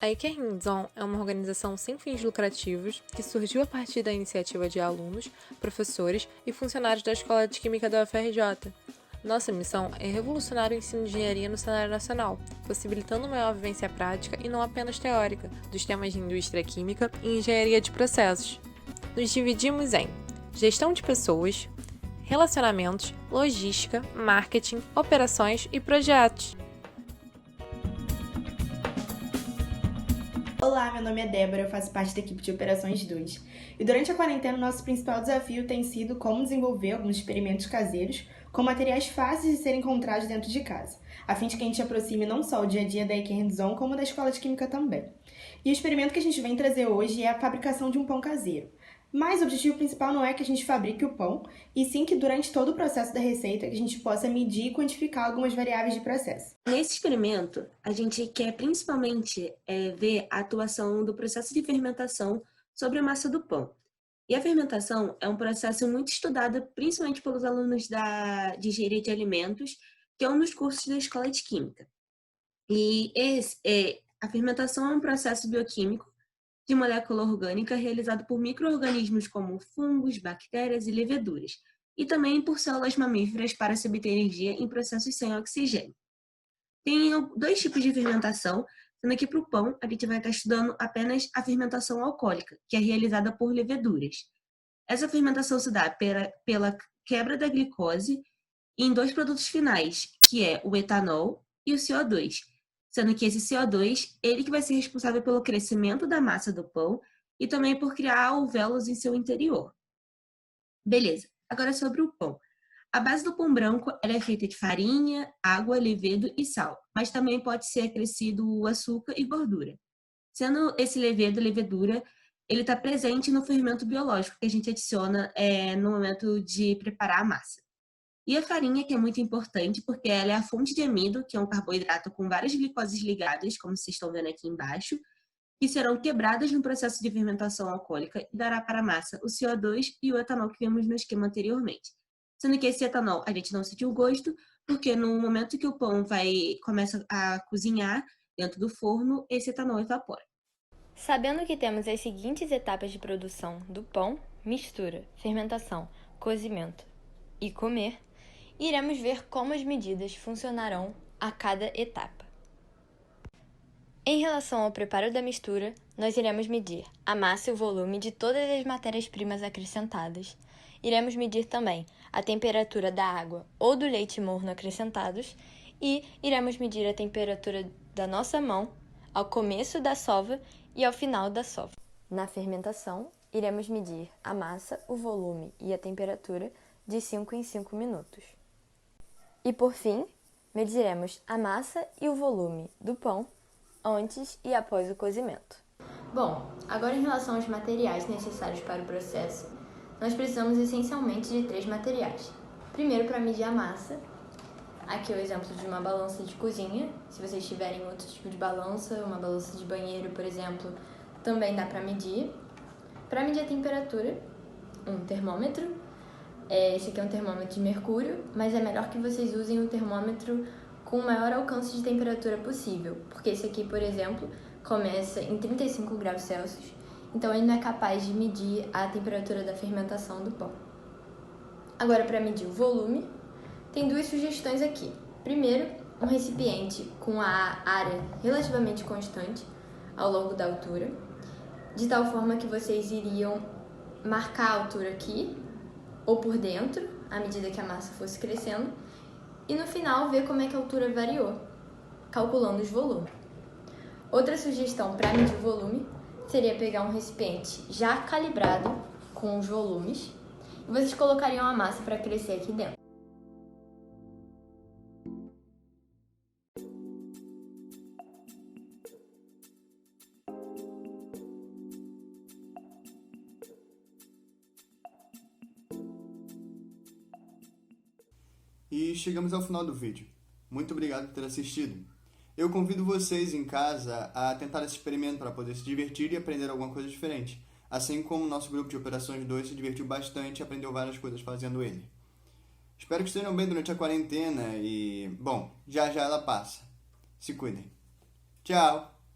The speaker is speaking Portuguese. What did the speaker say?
A Iker Hands-On é uma organização sem fins lucrativos que surgiu a partir da iniciativa de alunos, professores e funcionários da Escola de Química da UFRJ. Nossa missão é revolucionar o ensino de engenharia no cenário nacional, possibilitando maior vivência prática e não apenas teórica dos temas de indústria química e engenharia de processos. Nos dividimos em gestão de pessoas, relacionamentos, logística, marketing, operações e projetos. Olá, meu nome é Débora, eu faço parte da equipe de Operações 2. E durante a quarentena, nosso principal desafio tem sido como desenvolver alguns experimentos caseiros com materiais fáceis de serem encontrados dentro de casa, a fim de que a gente aproxime não só o dia a dia da Iker Hands-On, como da Escola de Química também. E o experimento que a gente vem trazer hoje é a fabricação de um pão caseiro. Mas o objetivo principal não é que a gente fabrique o pão, e sim que durante todo o processo da receita a gente possa medir e quantificar algumas variáveis de processo. Nesse experimento, a gente quer principalmente ver a atuação do processo de fermentação sobre a massa do pão. E a fermentação é um processo muito estudado, principalmente pelos alunos de engenharia de alimentos, que é um dos cursos da Escola de Química. A fermentação é um processo bioquímico de molécula orgânica realizado por micro-organismos como fungos, bactérias e leveduras, e também por células mamíferas para se obter energia em processos sem oxigênio. Tem dois tipos de fermentação, sendo que para o pão a gente vai estar estudando apenas a fermentação alcoólica, que é realizada por leveduras. Essa fermentação se dá pela quebra da glicose em dois produtos finais, que é o etanol e o CO2, sendo que esse CO2 ele que vai ser responsável pelo crescimento da massa do pão e também por criar alvéolos em seu interior. Beleza, agora sobre o pão. A base do pão branco ela é feita de farinha, água, levedo e sal, mas também pode ser acrescido o açúcar e gordura. Sendo esse levedura, ele está presente no fermento biológico que a gente adiciona no momento de preparar a massa. E a farinha, que é muito importante, porque ela é a fonte de amido, que é um carboidrato com várias glicoses ligadas, como vocês estão vendo aqui embaixo, que serão quebradas no processo de fermentação alcoólica e dará para a massa o CO2 e o etanol que vimos no esquema anteriormente. Sendo que esse etanol a gente não sentiu o gosto, porque no momento que o pão começa a cozinhar dentro do forno, esse etanol evapora. Sabendo que temos as seguintes etapas de produção do pão: mistura, fermentação, cozimento e comer, iremos ver como as medidas funcionarão a cada etapa. Em relação ao preparo da mistura, nós iremos medir a massa e o volume de todas as matérias-primas acrescentadas. Iremos medir também a temperatura da água ou do leite morno acrescentados e iremos medir a temperatura da nossa mão ao começo da sova e ao final da sova. Na fermentação, iremos medir a massa, o volume e a temperatura de 5 em 5 minutos. E por fim, mediremos a massa e o volume do pão antes e após o cozimento. Bom, agora em relação aos materiais necessários para o processo, nós precisamos essencialmente de 3 materiais. Primeiro, para medir a massa, aqui é o exemplo de uma balança de cozinha. Se vocês tiverem outro tipo de balança, uma balança de banheiro, por exemplo, também dá para medir. Para medir a temperatura, um termômetro. Esse aqui é um termômetro de mercúrio, mas é melhor que vocês usem um termômetro com o maior alcance de temperatura possível, porque esse aqui, por exemplo, começa em 35 graus Celsius, então ele não é capaz de medir a temperatura da fermentação do pão. Agora, para medir o volume, tem 2 sugestões aqui. Primeiro, um recipiente com a área relativamente constante ao longo da altura, de tal forma que vocês iriam marcar a altura aqui, ou por dentro, à medida que a massa fosse crescendo, e no final ver como é que a altura variou, calculando os volumes. Outra sugestão para medir o volume seria pegar um recipiente já calibrado com os volumes e vocês colocariam a massa para crescer aqui dentro. E chegamos ao final do vídeo. Muito obrigado por ter assistido. Eu convido vocês em casa a tentar esse experimento para poder se divertir e aprender alguma coisa diferente. Assim como o nosso grupo de Operações 2 se divertiu bastante e aprendeu várias coisas fazendo ele. Espero que estejam bem durante a quarentena e, bom, já já ela passa. Se cuidem. Tchau!